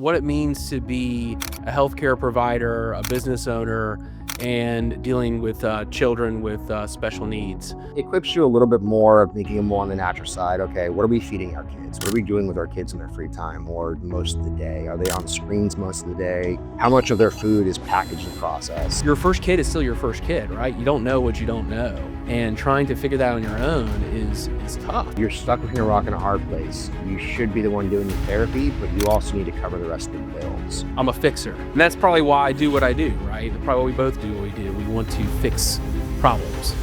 what it means to be a healthcare provider, a business owner, and dealing with children with special needs. Equips you a little bit more of thinking more on the natural side. Okay, what are we feeding our kids? What are we doing with our kids in their free time or most of the day? Are they on screens most of the day? How much of their food is packaged and processed? Your first kid is still your first kid, right? You don't know what you don't know. And trying to figure that on your own is tough. You're stuck between a rock and a hard place. You should be the one doing the therapy, but you also need to cover the rest of the bills. I'm a fixer. And that's probably why I do what I do, right? Probably we both do what we do. We want to fix problems.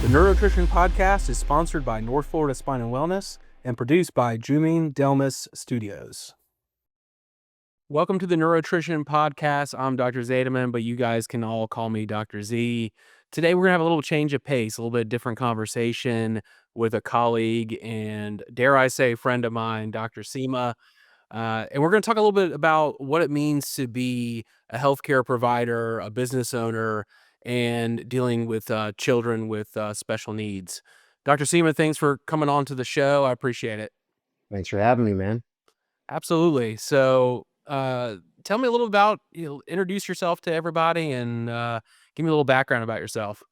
The Neuronutrition Podcast is sponsored by North Florida Spine and Wellness and produced by Jumine Delmas Studios. Welcome to the Neuronutrition Podcast. I'm Dr. Zetaman, but you guys can all call me Dr. Z. Today, we're going to have a little change of pace, a little bit different conversation with a colleague and, dare I say, friend of mine, Dr. Cima. And we're going to talk a little bit about what it means to be a healthcare provider, a business owner, and dealing with children with special needs. Dr. Cima, thanks for coming on to the show. I appreciate it. Thanks for having me, man. Absolutely. So, tell me a little about, introduce yourself to everybody and give me a little background about yourself.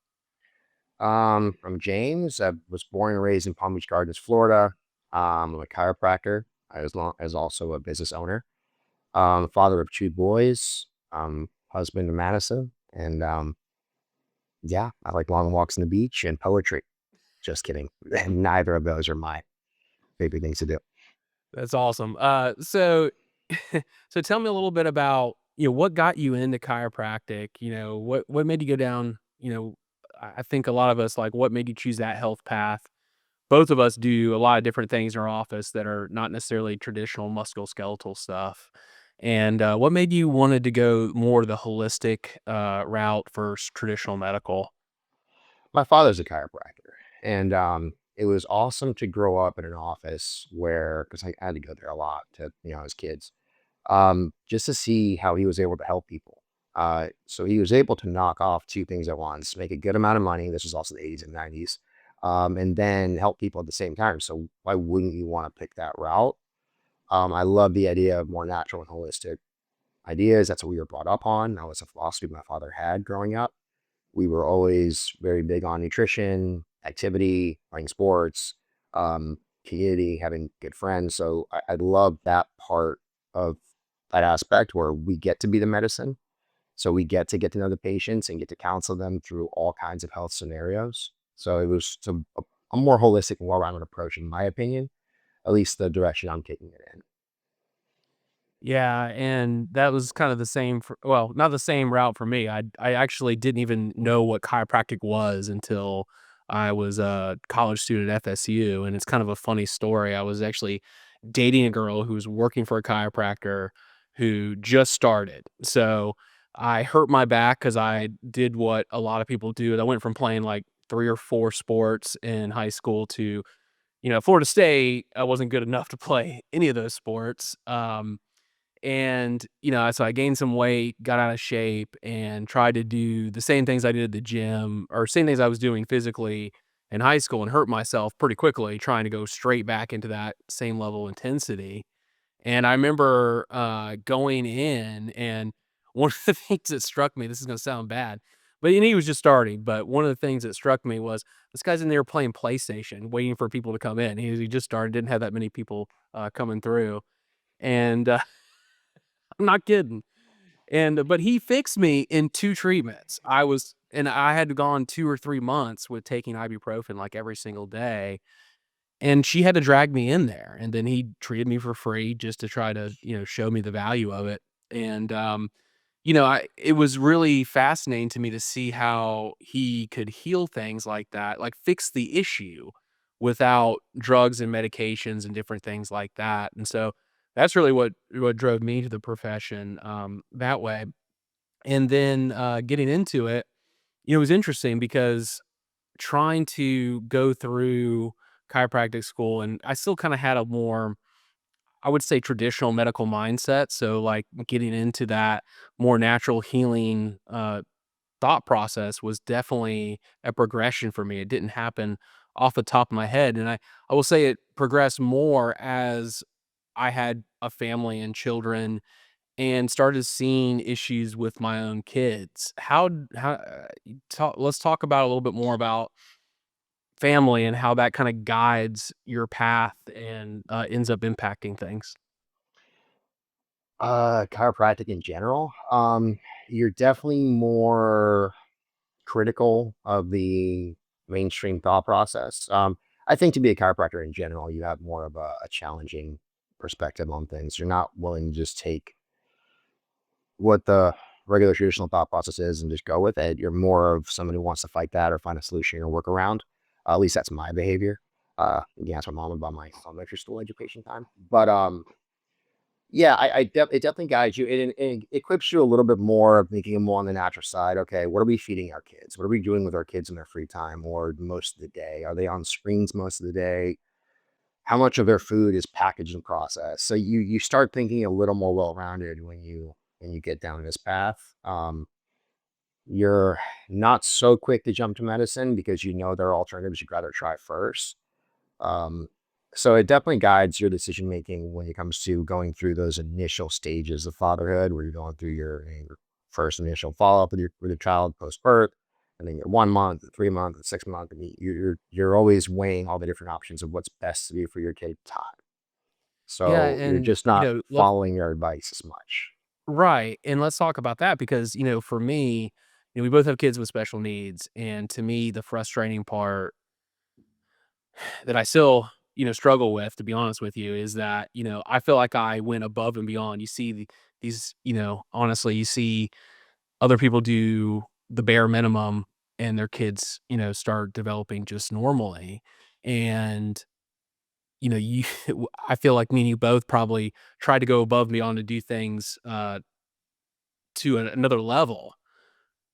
I'm James. I was born and raised in Palm Beach Gardens, Florida. I'm a chiropractor, as also a business owner. Father of two boys, husband to Madison, and yeah, I like long walks on the beach and poetry. Just kidding. Neither of those are my favorite things to do. That's awesome. So tell me a little bit about, what got you into chiropractic? What made you go down, I think a lot of us, like, what made you choose that health path? Both of us do a lot of different things in our office that are not necessarily traditional musculoskeletal stuff. And what made you wanted to go more the holistic route versus traditional medical? My father's a chiropractor, and it was awesome to grow up in an office where, because I had to go there a lot to, as kids, just to see how he was able to help people. So he was able to knock off two things at once, make a good amount of money. This was also the 80s and 90s, and then help people at the same time. So why wouldn't you want to pick that route? I love the idea of more natural and holistic ideas. That's what we were brought up on. That was a philosophy my father had growing up. We were always very big on nutrition, activity, playing sports, community, having good friends. So I love that part of that aspect where we get to be the medicine. So we get to know the patients and get to counsel them through all kinds of health scenarios. So it was a more holistic and well-rounded approach, in my opinion, at least the direction I'm taking it in. Yeah, and that was kind of the same well, not the same route for me. I actually didn't even know what chiropractic was until I was a college student at FSU, and it's kind of a funny story. I was actually dating a girl who was working for a chiropractor who just started. So I hurt my back because I did what a lot of people do. I went from playing like 3 or 4 sports in high school to, Florida State. I wasn't good enough to play any of those sports. And, so I gained some weight, got out of shape, and tried to do the same things I did at the gym or same things I was doing physically in high school and hurt myself pretty quickly trying to go straight back into that same level of intensity. And I remember going in, and one of the things that struck me, this is going to sound bad, but and he was just starting. But one of the things that struck me was this guy's in there playing PlayStation, waiting for people to come in. He just started, didn't have that many people coming through. And I'm not kidding. And but he fixed me in 2 treatments. I had gone 2 or 3 months with taking ibuprofen, like, every single day, and she had to drag me in there, and then he treated me for free just to try to, show me the value of it. And, it was really fascinating to me to see how he could heal things like that, like, fix the issue without drugs and medications and different things like that. And so that's really what drove me to the profession, that way. And then, getting into it, it was interesting because trying to go through chiropractic school, and I still kinda had a more, I would say, traditional medical mindset. So, like, getting into that more natural healing, thought process was definitely a progression for me. It didn't happen off the top of my head, and I will say it progressed more as I had a family and children and started seeing issues with my own kids. Let's talk about a little bit more about family and how that kinda guides your path and, ends up impacting things. Chiropractic in general, you're definitely more critical of the mainstream thought process. I think to be a chiropractor in general, you have more of a challenging perspective on things. You're not willing to just take what the regular traditional thought process is and just go with it. You're more of someone who wants to fight that or find a solution or work around. At least that's my behavior. Again, ask my mom about my elementary school education time. But yeah, it definitely guides you. It equips you a little bit more of thinking more on the natural side. Okay, what are we feeding our kids? What are we doing with our kids in their free time or most of the day? Are they on screens most of the day? How much of their food is packaged and processed? So you start thinking a little more well-rounded when you get down this path. You're not so quick to jump to medicine because you know there are alternatives you'd rather try first. Um, so it definitely guides your decision making when it comes to going through those initial stages of fatherhood, where you're going through your first initial follow up with your child post birth, and then your 1 month, 3 month, and 6 month, and you're always weighing all the different options of what's best to do for your kid time. Yeah, So you're and, just not let's following your advice as much. right, and let's talk about that because, for me, we both have kids with special needs, and to me, the frustrating part that I still, struggle with, to be honest with you, is that, I feel like I went above and beyond. You see these, honestly, you see other people do the bare minimum and their kids, start developing just normally. And, you I feel like me and you both probably tried to go above and beyond to do things to another level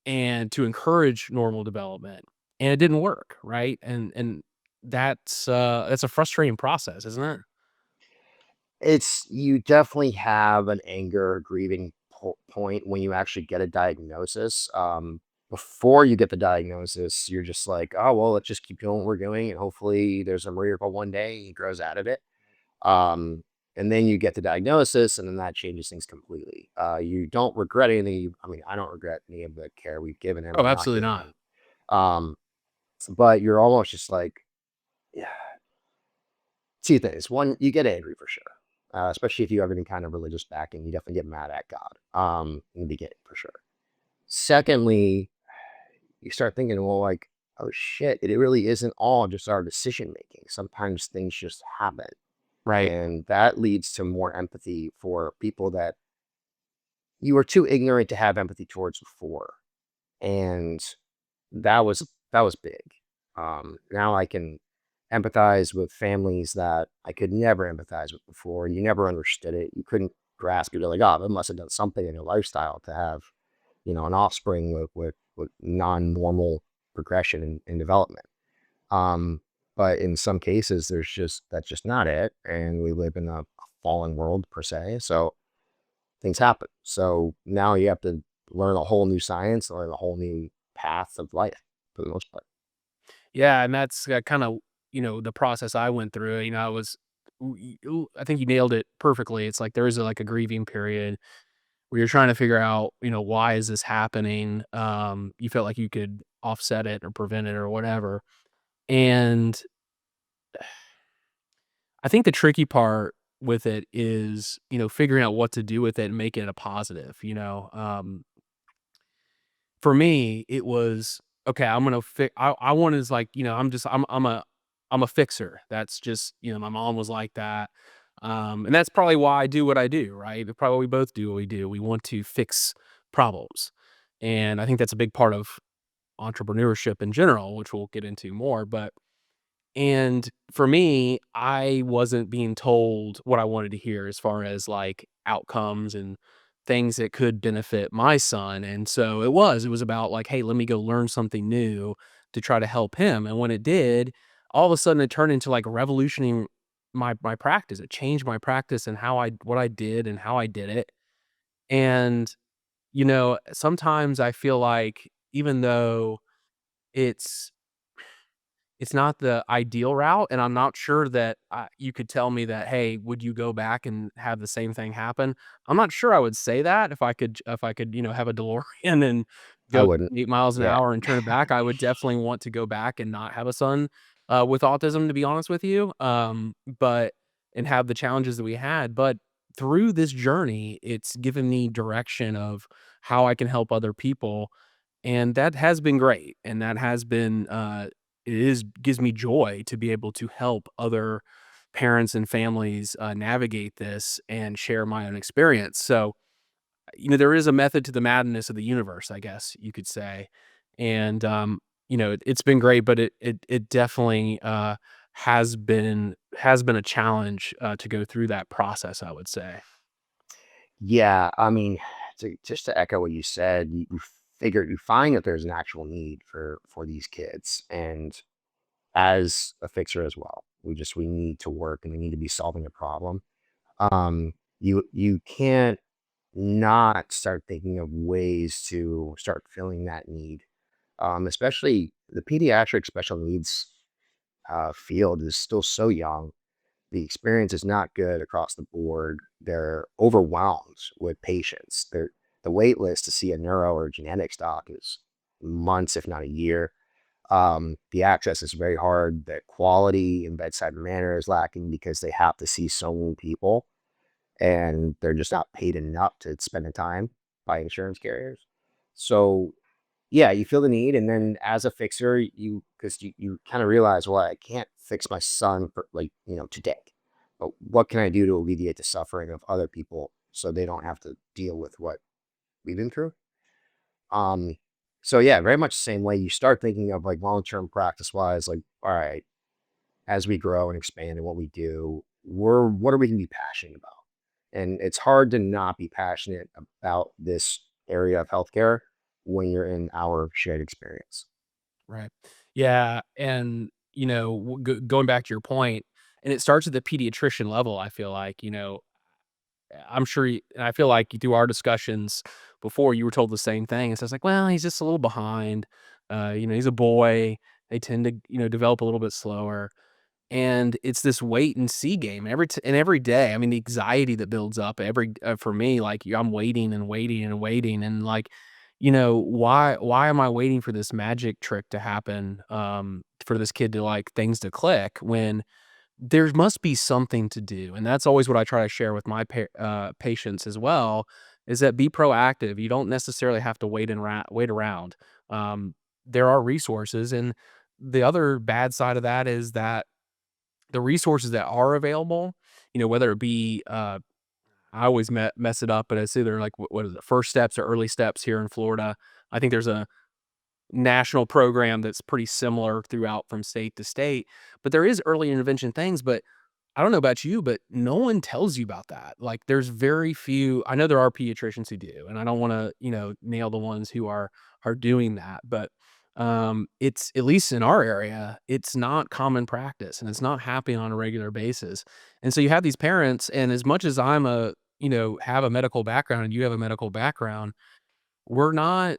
and to encourage normal development. And it didn't work, right? And that's a frustrating process, isn't it? It's you definitely have an anger, grieving point when you actually get a diagnosis. Before you get the diagnosis, you're just like, oh well, let's just keep doing what we're doing, and hopefully there's a miracle one day he grows out of it. Um, and then you get the diagnosis, and then that changes things completely. You don't regret anything. I mean, I don't regret any of the care we've given him Oh, or not absolutely given not. him. Um, but you're almost just like, yeah, two things. One, you get angry for sure, especially if you have any kind of religious backing. You definitely get mad at God in the beginning for sure. Secondly, you start thinking, well, like, oh shit, it really isn't all just our decision making. Sometimes things just happen. Right. And that leads to more empathy for people that you were too ignorant to have empathy towards before. And that was big. Now I can empathize with families that I could never empathize with before. You never understood it. You couldn't grasp it. You're like, oh, they must have done something in your lifestyle to have, an offspring with non-normal progression and development. Um, but in some cases, that's just not it. And we live in a fallen world per se. So things happen. So now you have to learn a whole new science, learn a whole new path of life for the most part. Yeah, and that's, kinda, the process I went through. I was I think you nailed it perfectly. It's like there is, like, a grieving period where you're trying to figure out, why is this happening? You felt like you could offset it or prevent it or whatever. And I think the tricky part with it is, figuring out what to do with it and making it a positive, For me, it was, okay, I'm gonna fix. I want is like, I'm a fixer. That's just, my mom was like that. And that's probably why I do what I do, right? Probably we both do what we do. We want to fix problems. And I think that's a big part of entrepreneurship in general, which we'll get into more. And for me, I wasn't being told what I wanted to hear as far as, like, outcomes and things that could benefit my son, and so it was about, like, "Hey, let me go learn something new to try to help him," and when it did, all of a sudden it turned into, like, revolutioning my practice. It changed my practice and how I what I did and how I did it, and, sometimes I feel like even though it's it's not the ideal route, and I'm not sure that you could tell me that, "Hey, would you go back and have the same thing happen?" I'm not sure I would say that if I could, have a DeLorean and I go wouldn't. 8 miles an Yeah. hour and turn it back. I would definitely want to go back and not have a son, with autism, to be honest with you, but and have the challenges that we had, but through this journey, it's given me direction of how I can help other people, and that has been great, and that has been, it is gives me joy to be able to help other parents and families, navigate this and share my own experience. So, there is a method to the madness of the universe, I guess you could say. And, it's been great, but it definitely, has been a challenge, to go through that process, I would say. Yeah, I mean, just to echo what you said, you find that there's an actual need for these kids, and as a fixer as well, we need to work and we need to be solving a problem. You can't not start thinking of ways to start filling that need. Especially the pediatric special needs field is still so young. The experience is not good across the board. They're overwhelmed with patients. The wait list to see a neuro or genetics doc is months, if not a year. The access is very hard. The quality and bedside manner is lacking because they have to see so many people and they're just not paid enough to spend the time by insurance carriers. So yeah, you feel the need, and then as a fixer, you kind of realize, well, I can't fix my son for like today, but what can I do to alleviate the suffering of other people so they don't have to deal with what we've been through? Um, so yeah, very much the same way. You start thinking of like long-term practice wise, like, all right, as we grow and expand in what we do, what are we gonna be passionate about? And it's hard to not be passionate about this area of healthcare when you're in our shared experience. Right. Yeah, and, going back to your point, and it starts at the pediatrician level, I feel like, I'm sure and I feel like through our discussions before, you were told the same thing. It's just like, "Well, he's just a little behind. He's a boy. They tend to, develop a little bit slower." And it's this wait and see game every day. I mean, the anxiety that builds up for me, like, I'm waiting and waiting and waiting, and, like, why am I waiting for this magic trick to happen, for this kid to, like, things to click when there must be something to do, and that's always what I try to share with my patients as well, is that be proactive. You don't necessarily have to wait around. Um, there are resources, and the other bad side of that is that the resources that are available, whether it be, I always mess it up, but it's either like, what is it, First Steps or Early Steps here in Florida. I think there's a national program that's pretty similar throughout from state to state, but there is early intervention things, but I don't know about you, but no one tells you about that. Like, there's very few. I know there are pediatricians who do, and I don't wanna, nail the ones who are doing that, but, it's at least in our area, it's not common practice, and it's not happening on a regular basis, and so you have these parents, and as much as have a medical background and you have a medical background, we're not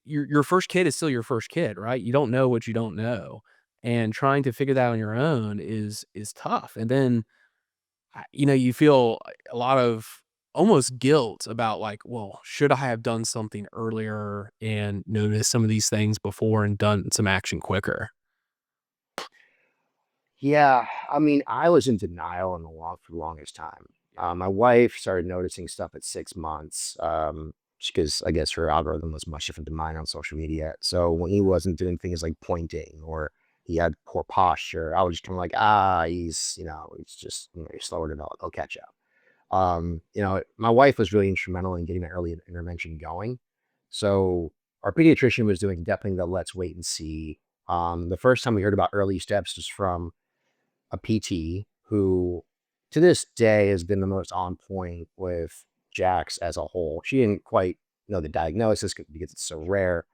your first kid is still your first kid, right? You don't know what you don't know, and trying to figure that on your own is tough, and then, you feel a lot of almost guilt about, like, "Well, should I have done something earlier and noticed some of these things before and done some action quicker?" Yeah, I mean, I was in denial for the longest time. My wife started noticing stuff at 6 months, because I guess her algorithm was much different than mine on social media. So when he wasn't doing things like pointing or he had poor posture, I was just kind of like, he's just, he's slower to develop. He'll catch up. My wife was really instrumental in getting that early intervention going. So our pediatrician was doing definitely the let's wait and see. The first time we heard about early steps was from a PT who, to this day, has been the most on point with Jax as a whole. She didn't quite know the diagnosis because it's so rare,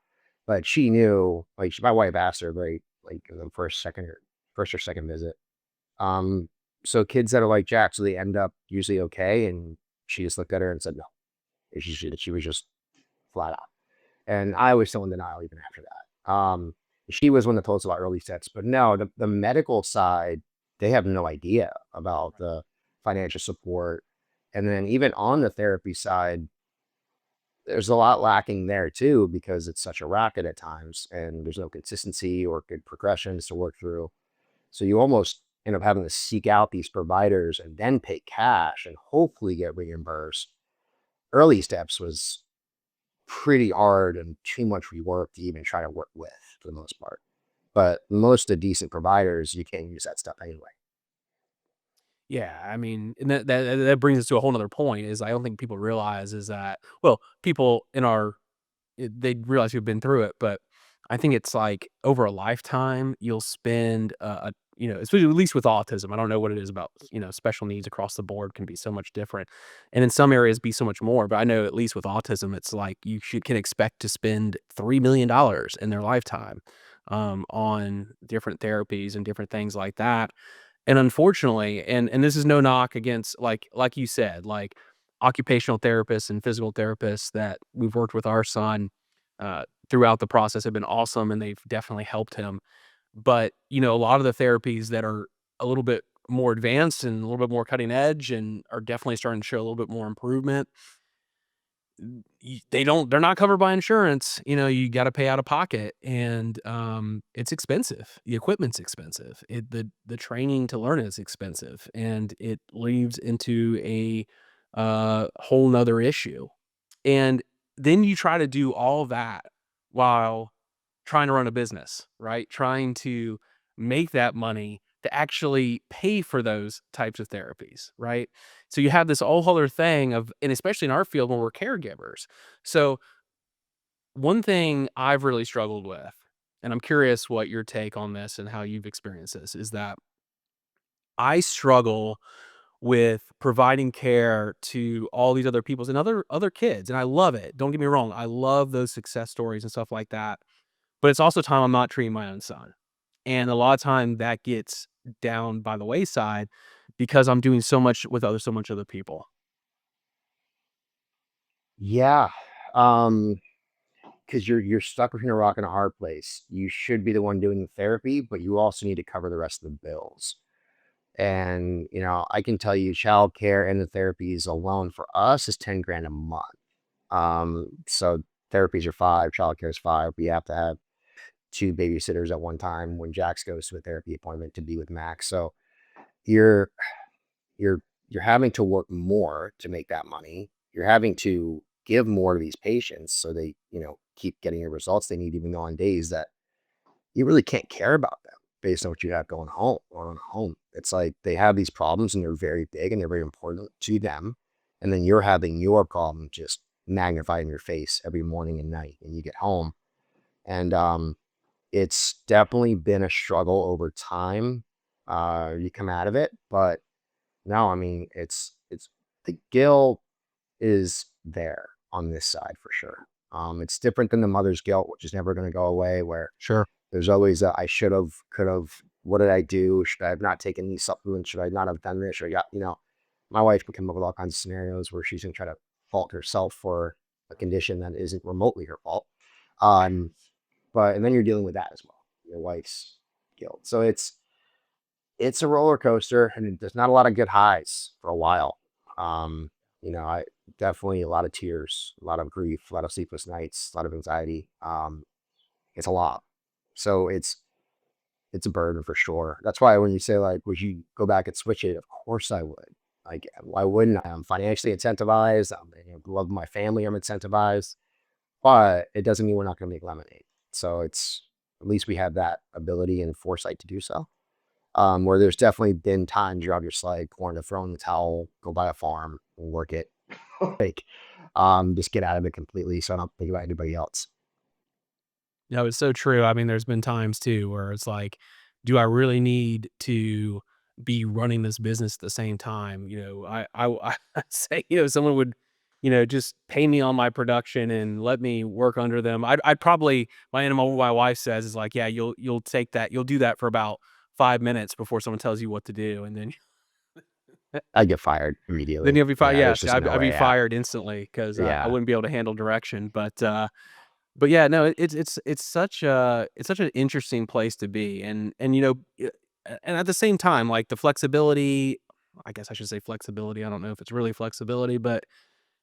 but she knew. Like my wife asked her very like in the first or second visit. Um, so kids that are like Jax, so they end up usually okay, and she just looked at her and said no. She was just flat out, and I was still in denial even after that. she was one that told us about early steps. But no, the medical side, they have no idea about the financial support. And then even on the therapy side, there's a lot lacking there too, because it's such a racket at times and there's no consistency or good progressions to work through. So you almost end up having to seek out these providers and then pay cash and hopefully get reimbursed. Early steps was pretty hard and too much rework to even try to work with for the most part. But most of the decent providers, you can't use that stuff anyway. Yeah, I mean, and that brings us to a whole nother point is I don't think people realize is that well, people in our they realize you've been through it, but I think it's like over a lifetime, you'll spend, especially at least with autism. I don't know what it is about, special needs across the board can be so much different, and in some areas be so much more. But I know at least with autism, it's like can expect to spend $3 million in their lifetime, on different therapies and different things like that. And unfortunately, and this is no knock against like you said, like occupational therapists and physical therapists that we've worked with our son throughout the process have been awesome and they've definitely helped him. But, a lot of the therapies that are a little bit more advanced and a little bit more cutting edge and are definitely starting to show a little bit more improvement, they're not covered by insurance. You got to pay out of pocket, and it's expensive. The equipment's expensive. The training to learn is expensive, and it leads into a whole nother issue. And then you try to do all that while trying to run a business, right? Trying to make that money to actually pay for those types of therapies, right? So you have this whole other thing of, and especially in our field when we're caregivers. So one thing I've really struggled with, and I'm curious what your take on this and how you've experienced this, is that I struggle with providing care to all these other peoples and other kids, and I love it. Don't get me wrong, I love those success stories and stuff like that. But it's also time I'm not treating my own son. And a lot of time that gets down by the wayside because I'm doing so much with so much other people. Yeah. Because you're stuck between a rock and a hard place. You should be the one doing the therapy, but you also need to cover the rest of the bills. And I can tell you, childcare and the therapies alone for us is 10 grand a month. So therapies are five, childcare is five. We have to have two babysitters at one time when Jax goes to a therapy appointment to be with Max. So you're you're you're having to work more to make that money. You're having to give more to these patients so they, keep getting the results they need, even though on days that you really can't care about them based on what you have going home or on home. It's like they have these problems and they're very big and they're very important to them. And then you're having your problem just magnified in your face every morning and night and you get home. And it's definitely been a struggle over time. You come out of it, but no, I mean it's the guilt is there on this side for sure. It's different than the mother's guilt, which is never going to go away, where Sure. there's always a I should have, could have, what did I do? Should I have not taken these supplements? Should I not have done this? Or my wife can come up with all kinds of scenarios where she's gonna try to fault herself for a condition that isn't remotely her fault. Um, but and then you're dealing with that as well, your wife's guilt. So it's a roller coaster and there's not a lot of good highs for a while. I definitely a lot of tears, a lot of grief, a lot of sleepless nights, a lot of anxiety. It's a lot. So it's a burden for sure. That's why when you say like, would you go back and switch it? Of course I would. Like, why wouldn't I? I'm financially incentivized. Love my family. I'm incentivized, but it doesn't mean we're not going to make lemonade. So it's at least we have that ability and foresight to do so. Where there's definitely been times you're obviously like wanting to throw in the towel, go buy a farm, and work it, like, just get out of it completely. So I don't think about anybody else. No, it's so true. I mean, there's been times too where it's like, do I really need to be running this business at the same time? I say, someone would, just pay me on my production and let me work under them. I'd probably, my wife says is like, yeah, you'll take that. You'll do that for about 5 minutes before someone tells you what to do. And then, I get fired then immediately. you'll be fired. Yeah, there's Yes. just no I'd be way out. fired instantly because I Yeah. wouldn't be able to handle direction. But, But yeah, no, it's such an interesting place to be, and and at the same time, like the flexibility. I guess I should say flexibility. I don't know if it's really flexibility, but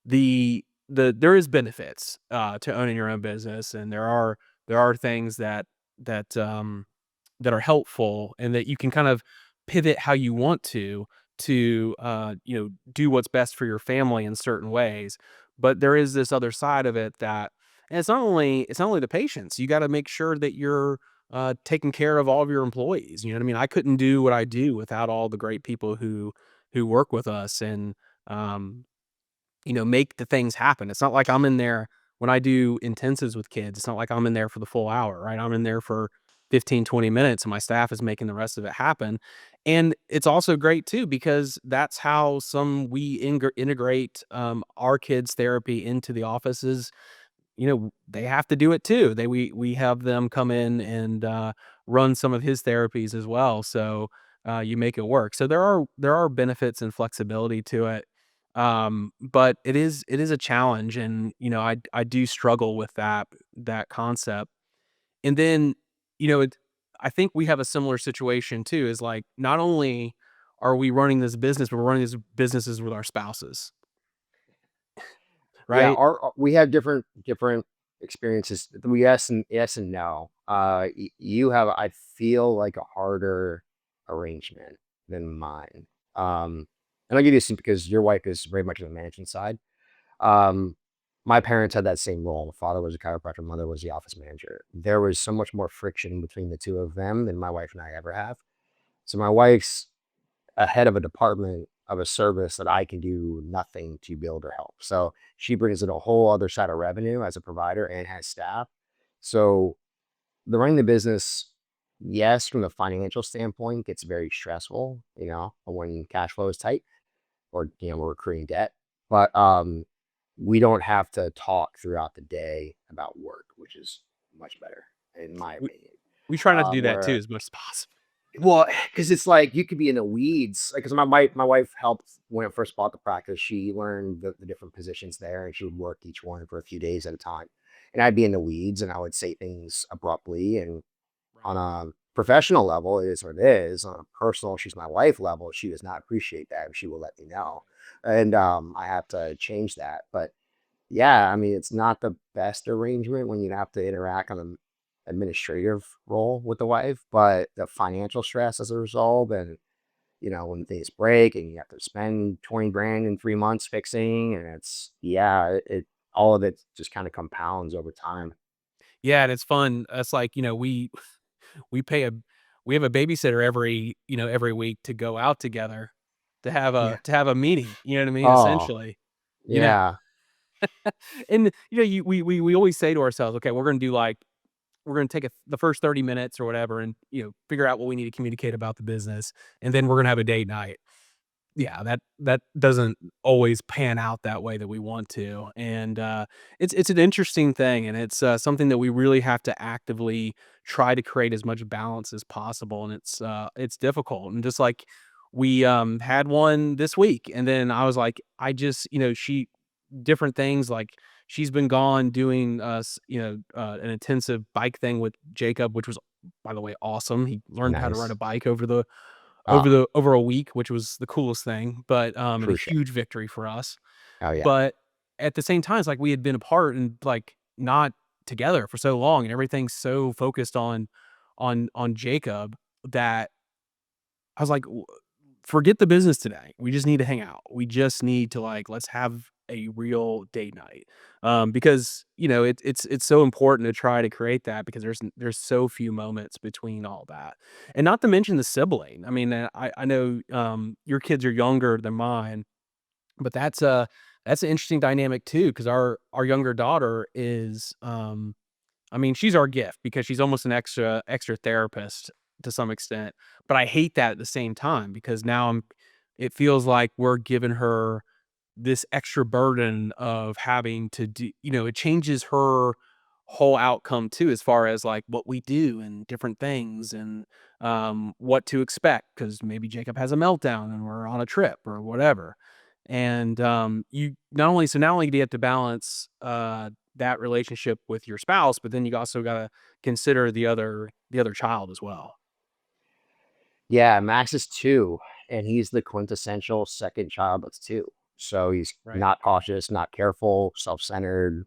there is benefits to owning your own business, and there are things that that are helpful and that you can kind of pivot how you want to do what's best for your family in certain ways. But there is this other side of it that and it's not only the patients. You got to make sure that you're taking care of all of your employees. You know what I mean? I couldn't do what I do without all the great people who work with us and um, make the things happen. It's not like I'm in there when I do intensives with kids. It's not like I'm in there for the full hour, right? I'm in there for 15, 20 minutes and my staff is making the rest of it happen. And it's also great too because that's how we integrate our kids therapy into the offices. They have to do it too. We have them come in and run some of his therapies as well. So you make it work. So there are benefits and flexibility to it. But it is a challenge, and I do struggle with that concept. And then I think we have a similar situation too. Is like not only are we running this business, but we're running these businesses with our spouses, Yeah, right? we have different experiences. We yes and no. You have, I feel like, a harder arrangement than mine. And I'll give you some because your wife is very much on the management side. Um, my parents had that same role. My father was a chiropractor, mother was the office manager. There was so much more friction between the two of them than my wife and I ever have. So my wife's a head of a department of a service that I can do nothing to build or help. So she brings in a whole other side of revenue as a provider and has staff. So the running the business, yes, from a financial standpoint, gets very stressful, when cash flow is tight or we're accruing debt. But we don't have to talk throughout the day about work, which is much better, in my We, opinion. we try not to do that too Where as much as possible. Well, because it's like you could be in the weeds. Like, because my wife helped when I first bought the practice. She learned the different positions there, and she would work each one for a few days at a time. And I'd be in the weeds, and I would say things abruptly. And on Right. a professional level, it is what it is. On a personal, she's my wife level, she does not appreciate that. She will let me know, and I have to change that. But yeah, I mean, it's not the best arrangement when you have to interact on an administrative role with the wife, but the financial stress as a result, and when things break and you have to spend 20 grand in 3 months fixing, and yeah, it all of it just kind of compounds over time. Yeah, and it's fun. It's like, we pay a we have a babysitter every week to go out together Yeah. to have a meeting, you know what I mean, Oh, essentially. You know, yeah. and we always say to ourselves, "Okay, we're gonna take the first 30 minutes or whatever and, figure out what we need to communicate about the business, and then we're gonna have a date night." Yeah, that doesn't always pan out that way that we want to, and, it's an interesting thing, and it's, something that we really have to actively try to create as much balance as possible, and it's difficult, and just like we, had one this week, and then I was like, I just she different things, like, she's been gone doing, an intensive bike thing with Jacob, which was, by the way, awesome. He learned how to ride a Nice. bike Oh, over a week, which was the coolest thing, but, and a crucial. huge victory for us. Oh yeah. But at the same time, it's like we had been apart and, like, not together for so long, and everything's so focused on Jacob that I was like, Forget the business today. We just need to hang out. We just need to, like, let's have a real date night." Because, it's so important to try to create that because there's so few moments between all that. And not to mention the sibling. I mean, I know, your kids are younger than mine, but that's an interesting dynamic too because our younger daughter is, I mean, she's our gift because she's almost an extra therapist to some extent, but I hate that at the same time because now it feels like we're giving her this extra burden of having to do it changes her whole outcome too as far as, like, what we do and different things and, what to expect because maybe Jacob has a meltdown and we're on a trip or whatever. And, you not only do you have to balance, that relationship with your spouse, but then you also gotta consider the other child as well. Yeah, Max is 2, and he's the quintessential second child that's 2. So he's Right. not cautious, not careful, self-centered,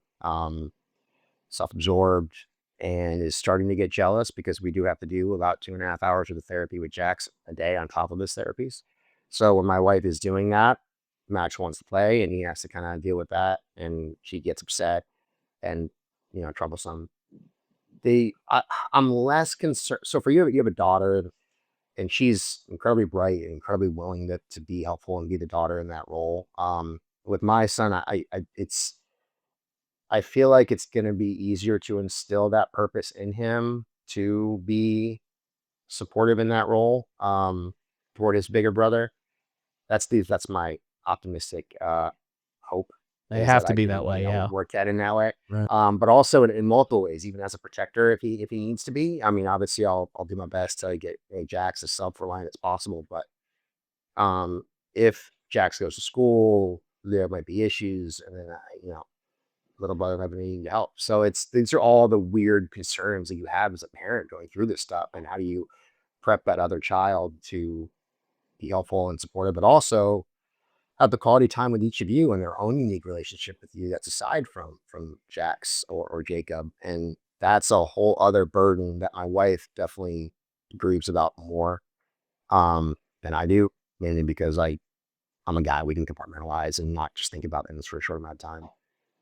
self-absorbed, and is starting to get jealous because we do have to do about 2.5 hours of the therapy with Jax a day on top of his therapies. So when my wife is doing that, Max wants to play, and he has to kind of deal with that, and she gets upset and troublesome. I'm less concerned. So for you, you have a daughter, and she's incredibly bright and incredibly willing to be helpful and be the daughter in that role. With my son, I feel like it's going to be easier to instill that purpose in him to be supportive in that role toward his bigger brother. That's my optimistic hope, They is have that to I be can that way, yeah. work that in that way. Right. But also in multiple ways, even as a protector, if he needs to be. I mean, obviously, I'll do my best to get Jax as self reliant as possible. But if Jax goes to school, there might be issues, and then little brother might be needing help. So these are all the weird concerns that you have as a parent going through this stuff, and how do you prep that other child to be helpful and supportive, but also have the quality time with each of you and their own unique relationship with you that's aside from Jax or Jacob. And that's a whole other burden that my wife definitely grieves about more than I do, mainly because I'm a guy. We can compartmentalize and not just think about things for a short amount of time.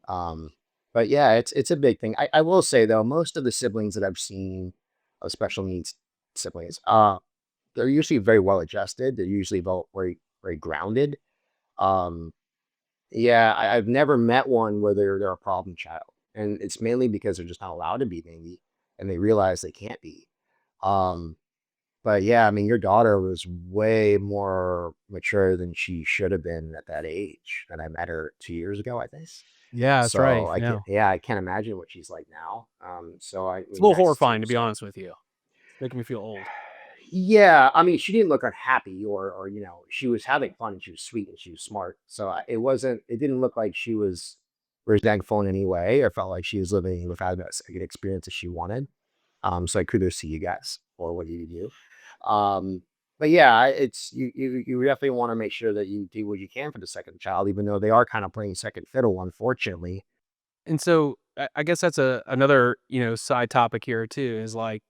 Um, but yeah, it's a big thing. I will say though, most of the siblings that I've seen of special needs siblings, they're usually very well adjusted. They're usually very grounded. Um, yeah, I've never met one where they're a problem child, and it's mainly because they're just not allowed to be, maybe, and they realize they can't be. Um, but yeah, I mean, your daughter was way more mature than she should have been at that age. And I met her 2 years ago, I think. Yeah, that's So right, yeah. I can't imagine what she's like now. So I It's a mean, little Max is horrifying, too. to be So honest with you. It's making me feel old. yeah, I mean, she didn't look unhappy, or she was having fun, and she was sweet, and she was smart. So it didn't look like she was resentful in any way, or felt like she was living without as good experience as she wanted. So I kudos to you guys for what you do. But yeah, it's you definitely want to make sure that you do what you can for the second child, even though they are kind of playing second fiddle, unfortunately. And so I guess that's another, side topic here too, is like,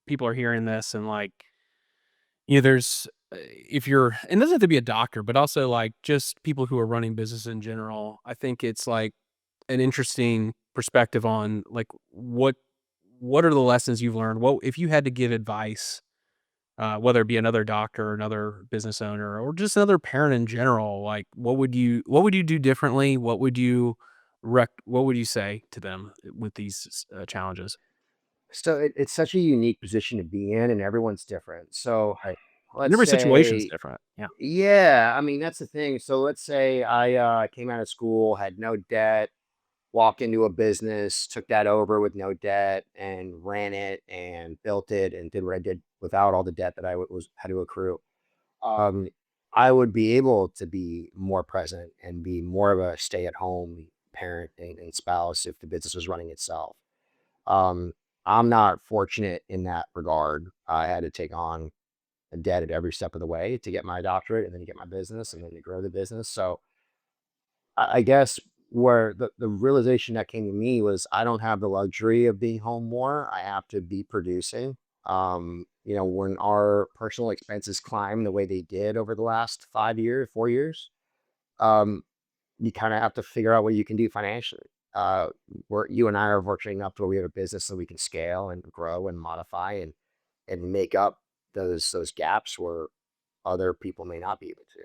people are hearing this and like, there's if you're and it doesn't have to be a doctor, but also like just people who are running business in general. I think it's like an interesting perspective on like what are the lessons you've learned? What if you had to give advice, whether it be another doctor or another business owner or just another parent in general, like what would you do differently? What would you say to them with these challenges? So it's such a unique position to be in, and everyone's different. So Right. And let's every situation's say, different. Yeah. yeah, I mean, that's the thing. So let's say I came out of school, had no debt, walked into a business, took that over with no debt, and ran it and built it and did what I did without all the debt that I was had to accrue. Um, I would be able to be more present and be more of a stay-at-home parent and spouse if the business was running itself. Um, I'm not fortunate in that regard. I had to take on a debt at every step of the way to get my doctorate, and then to get my business, and then to grow the business. So I guess where the realization that came to me was, I don't have the luxury of being home more. I have to be producing. When our personal expenses climb the way they did over the last 5 years, 4 years, um, you kind of have to figure out what you can do financially. You and I are fortunate enough to where we have a business that we can scale and grow and modify and make up those gaps where other people may not be able to.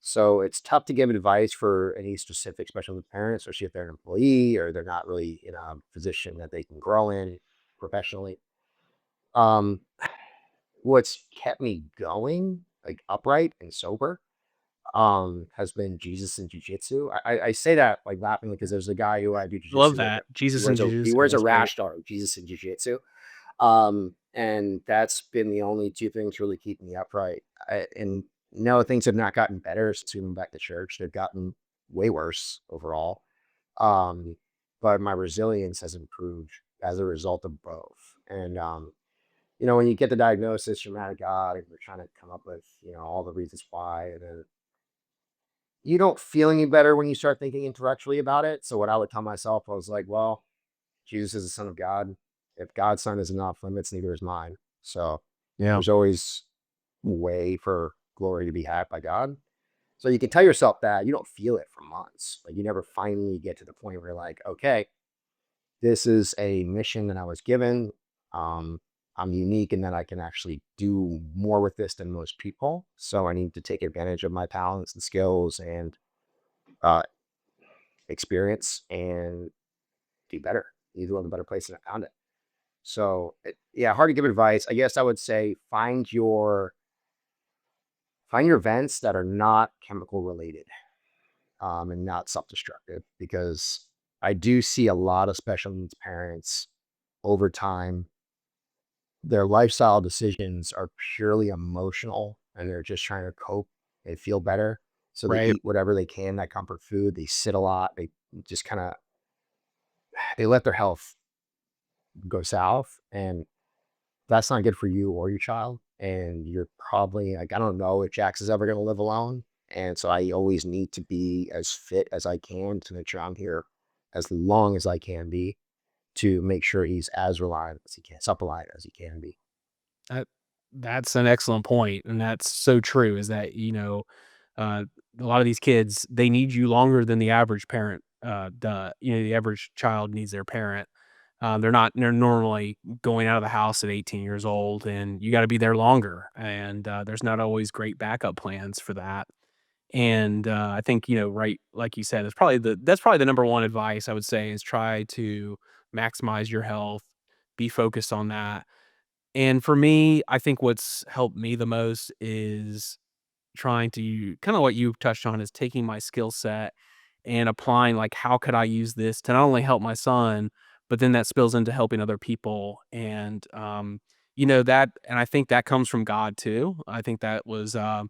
So it's tough to give advice for any specific special needs parent, especially if they're an employee or they're not really in a position that they can grow in professionally. Um, what's kept me going, like upright and sober, has been Jesus and jujitsu. I say that like laughing because there's a guy who I do Love jujitsu with. that. Jesus and He Jujitsu, wears a that's great. rash guard, Jesus and jujitsu. And that's been the only two things really keeping me upright. And no, things have not gotten better since we went back to church. They've gotten way worse overall. Um, but my resilience has improved as a result of both. And when you get the diagnosis, you're mad at God and you're trying to come up with, all the reasons why. And then you don't feel any better when you start thinking intellectually about it. So what I would tell myself, I was like, well, Jesus is the Son of God. If God's Son isn't off limits, neither is mine. So Yeah. there's always a way for glory to be had by God. So you can tell yourself that you don't feel it for months. Like you never finally get to the point where you're like, okay, this is a mission that I was given. Um, I'm unique in that I can actually do more with this than most people. So I need to take advantage of my talents and skills and uh, experience and do better. Leave the world a better place than I found it. So yeah, hard to give advice. I guess I would say find your events that are not chemical related, and not self-destructive, because I do see a lot of special needs parents over time. Their lifestyle decisions are purely emotional and they're just trying to cope and feel better. So they Right. eat whatever they can, that comfort food. They sit a lot. They just they let their health go south. And that's not good for you or your child. And you're probably like, I don't know if Jax is ever going to live alone. And so I always need to be as fit as I can to make sure I'm here as long as I can be, to make sure he's as reliant as he can, self-reliant as he can be. That that's an excellent point, and that's so true, is that, uh, a lot of these kids, they need you longer than the average parent, the average child needs their parent. They're normally going out of the house at 18 years old, and you gotta be there longer, and, there's not always great backup plans for that. And, I think, right, like you said, that's probably the number one advice I would say, is try to maximize your health, be focused on that. And for me, I think what's helped me the most is trying to kinda what you touched on, is taking my skill set and applying, like, how could I use this to not only help my son, but then that spills into helping other people. And, I think that comes from God too. I think that was, I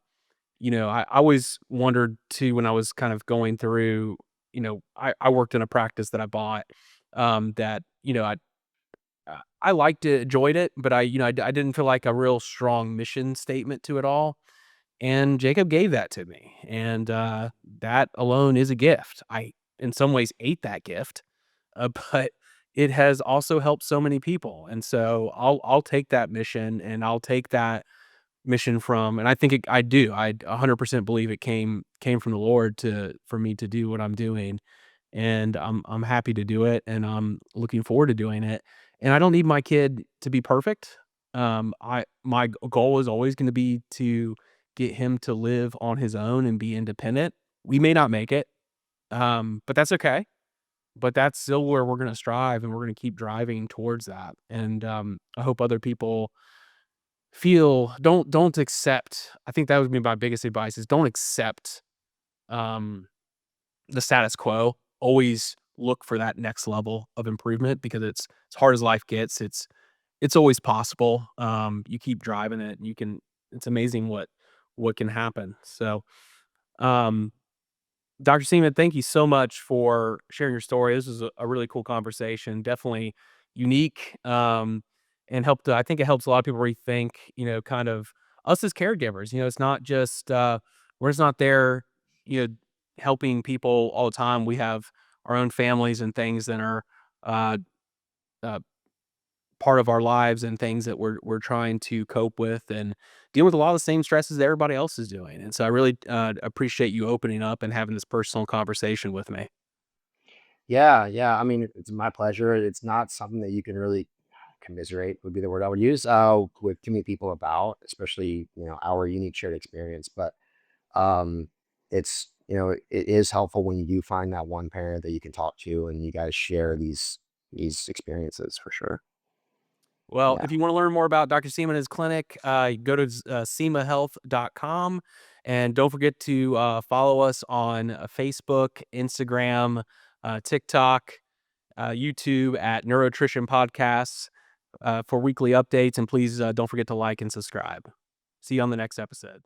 always wondered too, when I was kind of going through, I worked in a practice that I bought, that, I liked it, enjoyed it, but I didn't feel like a real strong mission statement to it all. And Jacob gave that to me, and, that alone is a gift. I, in some ways, ate that gift, but it has also helped so many people, and so I'll take that mission, and I'll take that mission from, and I think I do. I 100% believe it came from the Lord to for me to do what I'm doing, and I'm happy to do it, and I'm looking forward to doing it. And I don't need my kid to be perfect. My goal is always gonna be to get him to live on his own and be independent. We may not make it, but that's okay. But that's still where we're gonna strive, and we're gonna keep driving towards that. And, I hope other people don't accept. I think that would be my biggest advice, is don't accept, um, the status quo. Always look for that next level of improvement, because it's as hard as life gets, it's always possible. You keep driving it, and it's amazing what can happen. So, um Dr. Seaman, thank you so much for sharing your story. This was a really cool conversation, definitely unique, and I think it helps a lot of people rethink, kind of us as caregivers. It's not just, we're just not there, helping people all the time. We have our own families and things that are, uh, uh, part of our lives, and things that we're trying to cope with, and dealing with a lot of the same stresses that everybody else is doing. And so I really, appreciate you opening up and having this personal conversation with me. Yeah, yeah. I mean, it's my pleasure. It's not something that you can really commiserate, would be the word I would use, with too many people about, especially, our unique shared experience. But um, it is helpful when you do find that one parent that you can talk to and you guys share these experiences for sure. Well, Yeah. if you want to learn more about Dr. Seaman and his clinic, go to cimahealth.com, and don't forget to, follow us on, Facebook, Instagram, TikTok, YouTube at Neurotrition Podcasts, for weekly updates. And please, don't forget to like and subscribe. See you on the next episode.